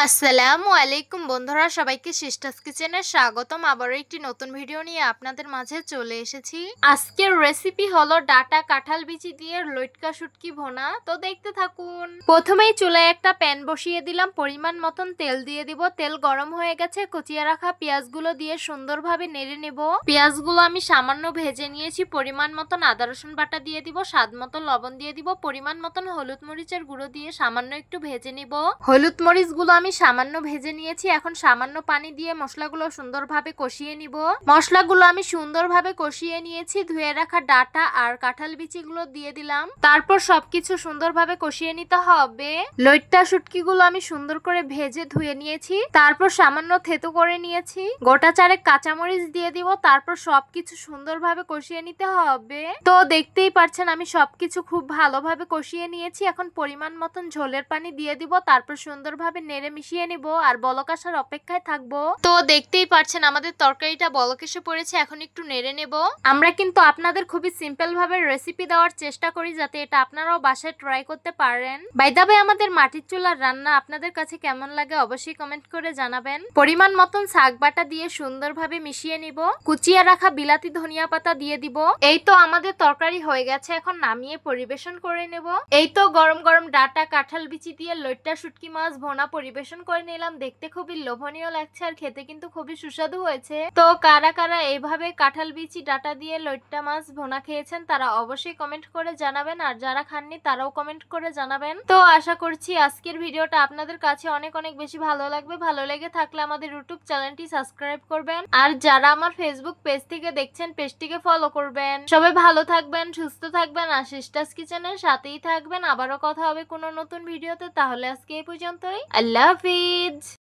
আসসালামু আলাইকুম বন্ধুরা, সবাইকে সিস্টার্স কিচেনে স্বাগতম। আবারও একটি নতুন ভিডিও নিয়ে আপনাদের মাঝে চলে এসেছি। আজকের রেসিপি হলো ডাটা কাঁঠাল বিচি দিয়ে লইট্কা শুটকি ভোনা। তো দেখতে থাকুন। প্রথমেই চুলায় একটা প্যান বসিয়ে দিলাম, পরিমাণ মতন তেল দিয়ে দিব। তেল গরম হয়ে গেছে, কুচিয়ে রাখা পেঁয়াজগুলো দিয়ে সুন্দরভাবে নেড়ে নেব। পেঁয়াজগুলো আমি সামান্য ভেজে নিয়েছি। পরিমাণ মতন আদা রসুন বাটা দিয়ে দিব, স্বাদ মতন লবণ দিয়ে দিব, পরিমাণ মতন হলুদ মরিচের গুঁড়ো দিয়ে সামান্য একটু ভেজে নিব। হলুদ মরিচগুলো আমি সামান্য ভেজে নিয়েছি। এখন সামান্য পানি দিয়ে মশলাগুলো সুন্দরভাবে কষিয়ে নিব। মশলাগুলো আমি সুন্দরভাবে কষিয়ে নিয়েছি। ধুয়ে রাখা ডাটা আর কাঁঠাল বিচিগুলো দিয়ে দিলাম। তারপর সবকিছু সুন্দরভাবে কষিয়ে নিতে হবে। লইট্টা শুটকিগুলো আমি সুন্দর করে ভেজে ধুয়ে নিয়েছি। তারপর সামান্য থেতো করে নিয়েছি। গোটা চারেক কাঁচামরিচ দিয়ে দিব। তারপর সবকিছু সুন্দরভাবে কষিয়ে নিতে হবে। তো দেখতেই পাচ্ছেন আমি সবকিছু খুব ভালোভাবে কষিয়ে নিয়েছি। এখন পরিমাণ মতন ঝোলের পানি দিয়ে দিব। তারপর সুন্দরভাবে নেড়ে মিশিয়ে নিব আর বলক আসার অপেক্ষায় থাকবো। তো দেখতেই পাচ্ছেন আমাদের তরকারিটা বলক এসে পড়েছে। এখন একটু নেড়ে নেব। আমরা কিন্তু আপনাদের খুবই সিম্পল ভাবে রেসিপি দেওয়ার চেষ্টা করি, যাতে এটা আপনারাও বাসায় ট্রাই করতে পারেন। বাই দ্য ওয়ে, আমাদের মাটির চুলার রান্না আপনাদের কাছে কেমন লাগে অবশ্যই কমেন্ট করে জানাবেন। পরিমাণ মতন শাক বাটা দিয়ে সুন্দরভাবে মিশিয়ে নিব। কুচিয়ে রাখা বিলাতি ধনিয়া পাতা দিয়ে দিব। এই তো আমাদের তরকারি হয়ে গেছে। এখন নামিয়ে পরিবেশন করে নেব। এই তো গরম গরম ডাটা কাঁঠাল বিচি দিয়ে লইট্টা শুটকি মাছ ভোনা পরিবেশন করে নিলাম। দেখতে খুবই লোভনীয় লাগছে আর খেতে কিন্তু খুবই সুস্বাদু হয়েছে। তো কারা কারা এইভাবে কাঁঠাল বিচি ডাটা দিয়ে লইট্টা মাছ ভোনা খেয়েছেন তারা অবশ্যই কমেন্ট করে জানাবেন, আর যারা খাননি তারাও কমেন্ট করে জানাবেন। তো আশা করছি আজকের ভিডিওটা আপনাদের কাছে অনেক অনেক বেশি ভালো লাগবে। ভালো লেগে থাকলে আমাদের ইউটিউব চ্যানেলটি সাবস্ক্রাইব করবেন, আর যারা আমার ফেসবুক পেজ থেকে দেখছেন পেজটিকে ফলো করবেন। সবাই ভালো থাকবেন, সুস্থ থাকবেন আর সিস্টার্স কিচেনের সাথেই থাকবেন। আবারও কথা হবে কোনো নতুন ভিডিওতে। তাহলে আজকে এই পর্যন্তই। আল্লাহ হাফিজ।